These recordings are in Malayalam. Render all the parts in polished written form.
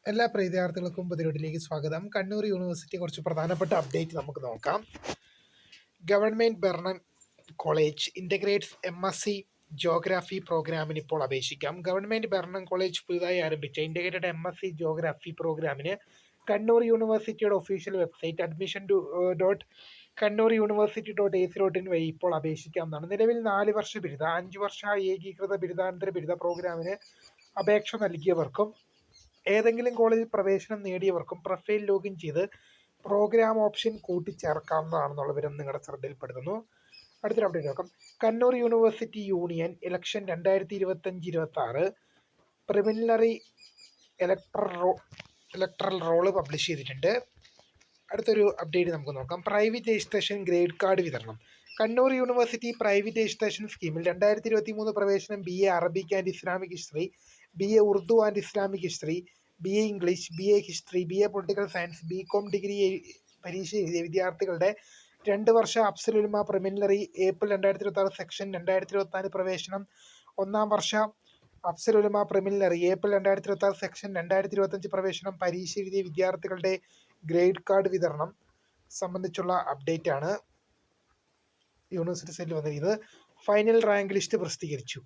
എല്ലാ വിദ്യാർത്ഥികൾക്കും പുതിയൊട്ടിലേക്ക് സ്വാഗതം. കണ്ണൂർ യൂണിവേഴ്സിറ്റി കുറച്ച് പ്രധാനപ്പെട്ട അപ്ഡേറ്റ് നമുക്ക് നോക്കാം. ഗവൺമെൻറ് ബർണൻ കോളേജ് ഇൻ്റഗ്രേറ്റ്സ് MSc ജോഗ്രാഫി പ്രോഗ്രാമിന് ഇപ്പോൾ അപേക്ഷിക്കാം. ഗവൺമെൻറ് ബർണൻ കോളേജ് പുതുതായി ആരംഭിച്ച ഇൻ്റഗ്രേറ്റഡ് MSc ജോഗ്രാഫി പ്രോഗ്രാമിന് കണ്ണൂർ യൂണിവേഴ്സിറ്റിയുടെ ഒഫീഷ്യൽ വെബ്സൈറ്റ് admission.kannur.university.ac.in വഴി ഇപ്പോൾ അപേക്ഷിക്കാവുന്നതാണ്. നിലവിൽ 4 വർഷ ബിരുദ, 5 വർഷ ഏകീകൃത ബിരുദാനന്തര ബിരുദ പ്രോഗ്രാമിന് അപേക്ഷ നൽകിയവർക്കും ഏതെങ്കിലും കോളേജിൽ പ്രവേശനം നേടിയവർക്കും പ്രൊഫൈൽ ലോഗിൻ ചെയ്ത് പ്രോഗ്രാം ഓപ്ഷൻ കൂട്ടിച്ചേർക്കാവുന്നതാണെന്നുള്ള വിവരം നിങ്ങളുടെ ശ്രദ്ധയിൽപ്പെടുത്തുന്നു. അടുത്തൊരു അപ്ഡേറ്റ് നോക്കാം. Kannur university union election 2025-26 preliminary electoral roll publish ചെയ്തിട്ടുണ്ട്. അടുത്തൊരു അപ്ഡേറ്റ് നമുക്ക് നോക്കാം. പ്രൈവറ്റ് രജിസ്ട്രേഷൻ ഗ്രേഡ് കാർഡ് വിതരണം. കണ്ണൂർ യൂണിവേഴ്സിറ്റി പ്രൈവറ്റ് രജിസ്ട്രേഷൻ സ്കീമിൽ 2023 പ്രവേശനം BA Arabic and Islamic history, BA Urdu and Islamic history, BA English, BA history, BA political science, BCom degree പരീക്ഷ എഴുതിയ വിദ്യാർത്ഥികളുടെ 2 വർഷ അഫ്സൽ ഉലമ പ്രിലിമിനറി ഏപ്രിൽ 2026 സെക്ഷൻ 2024 പ്രവേശനം, 1-ാം വർഷ അഫ്സൽ ഉലമ പ്രിലിമിനറി ഏപ്രിൽ 2026 സെക്ഷൻ 2025 പ്രവേശനം പരീക്ഷ എഴുതിയ വിദ്യാർത്ഥികളുടെ ഗ്രേഡ് കാർഡ് വിതരണം സംബന്ധിച്ചുള്ള അപ്ഡേറ്റ് ആണ് യൂണിവേഴ്സിറ്റി സൈറ്റിൽ വന്നിരിക്കുന്നത്. ഫൈനൽ റാങ്ക് ലിസ്റ്റ് പ്രസിദ്ധീകരിച്ചു.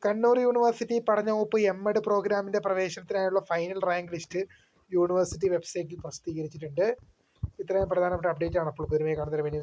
കണ്ണൂർ യൂണിവേഴ്സിറ്റി പഠനവകുപ്പ് MEd പ്രോഗ്രാമിൻ്റെ പ്രവേശനത്തിനായുള്ള ഫൈനൽ റാങ്ക് ലിസ്റ്റ് യൂണിവേഴ്സിറ്റി വെബ്സൈറ്റിൽ പ്രസിദ്ധീകരിച്ചിട്ടുണ്ട്. ഇത്രയും പ്രധാനപ്പെട്ട അപ്ഡേറ്റ് ആണ് അപ്പോൾ പുതുമയെ കാണുന്നതിന് വേണ്ടി